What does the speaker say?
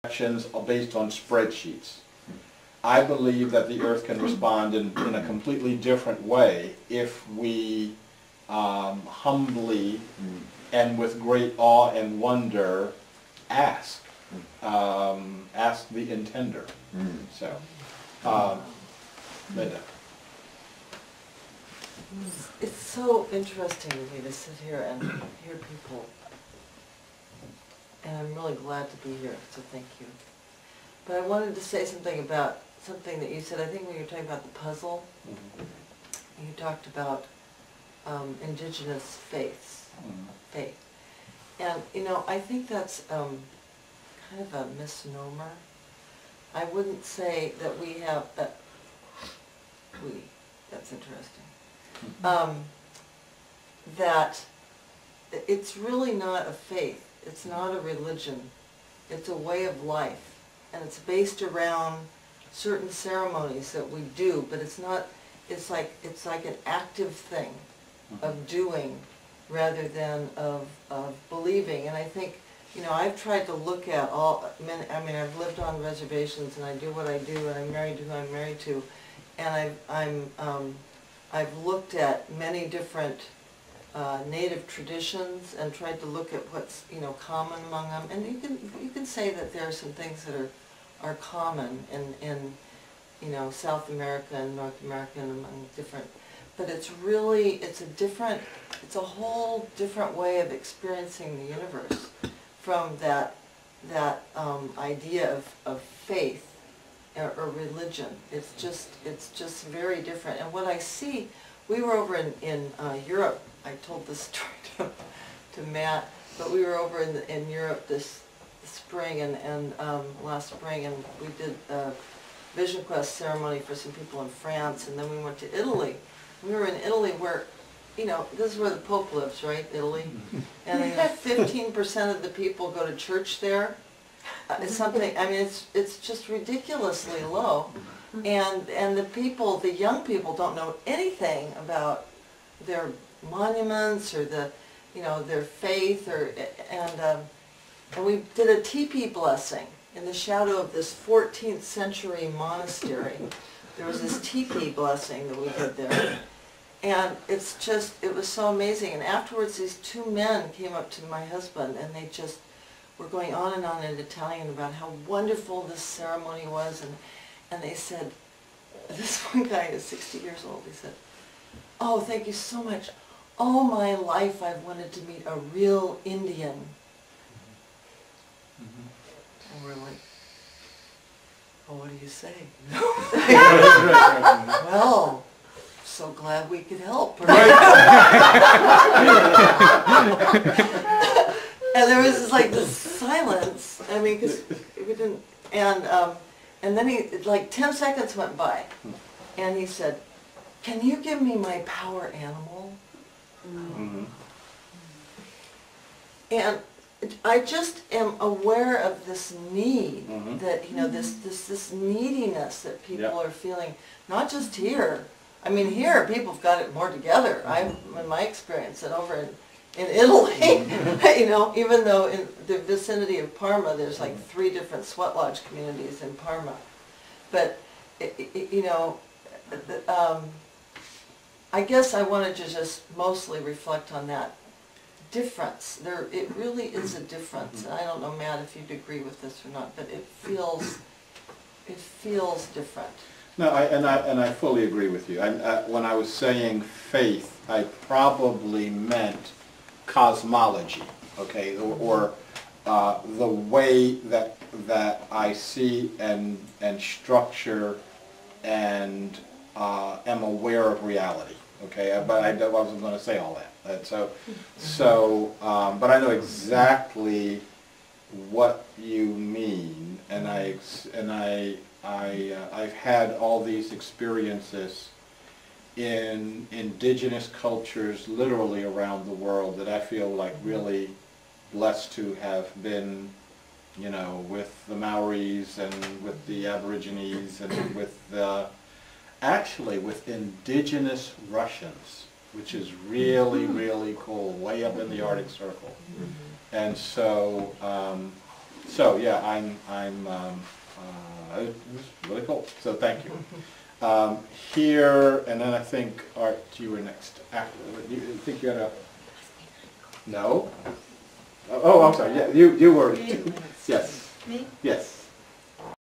actions are based on spreadsheets. I believe that the earth can respond in a completely different way if we humbly and with great awe and wonder ask the intender. So, Linda. It's so interesting to me to sit here and hear people, and I'm really glad to be here, so thank you. But I wanted to say something about something that you said, I think when you were talking about the puzzle, you talked about indigenous faiths, faith. And, you know, I think that's kind of a misnomer. I wouldn't say that we have, that's interesting. That it's really not a faith, it's not a religion, it's a way of life, and it's based around certain ceremonies that we do, but it's not, it's like an active thing of doing rather than of believing. And I think, you know, I've tried to look at I mean, I've lived on reservations and I do what I do and I'm married to who I'm married to, and I've looked at many different native traditions and tried to look at what's, you know, common among them. And you can say that there are some things that are common in you know, South America and North America and among different, but it's really, it's a whole different way of experiencing the universe from that idea of faith or religion. It's just very different. And what I see, we were over in Europe. I told this story to Matt, but we were over in Europe this spring and last spring, and we did a Vision Quest ceremony for some people in France, and then we went to Italy. We were in Italy where, you know, this is where the Pope lives, right, Italy? And 15% of the people go to church there. It's something, I mean, it's just ridiculously low. And the people, the young people don't know anything about their monuments or you know, their faith and we did a teepee blessing in the shadow of this 14th century monastery. There was this teepee blessing that we did there. And it was so amazing. And afterwards these two men came up to my husband and they just were going on and on in Italian about how wonderful this ceremony was. And they said, this one guy is 60 years old, he said, "Oh, thank you so much. All my life I've wanted to meet a real Indian." And we're like, well, what do you say? Well, so glad we could help. Right? And there was this silence. I mean, because we didn't, and then like 10 seconds went by, and he said, "Can you give me my power animal?" And I just am aware of this need that, you know, this neediness that people are feeling, not just here. I mean, here people have got it more together. In my experience, and over in Italy, you know, even though in the vicinity of Parma, there's like 3 different sweat lodge communities in Parma, but you know, I guess I wanted to just mostly reflect on that difference. It really is a difference. And I don't know, Matt, if you'd agree with this or not, but it feels different. No, and I fully agree with you. When I was saying faith, I probably meant cosmology, okay, or the way that I see and structure and am aware of reality. Okay, but I wasn't going to say all that. But I know exactly what you mean, and I've had all these experiences in indigenous cultures literally around the world that I feel like really blessed to have been, you know, with the Maoris and with the Aborigines and with actually with indigenous Russians, which is really, really cool, way up in the Arctic Circle. And so So, yeah, it was really cool, so thank you. Here, and then I think, Art, you were next. You think you had a, no? Oh, I'm sorry, yeah, you were, yes, Me? yes.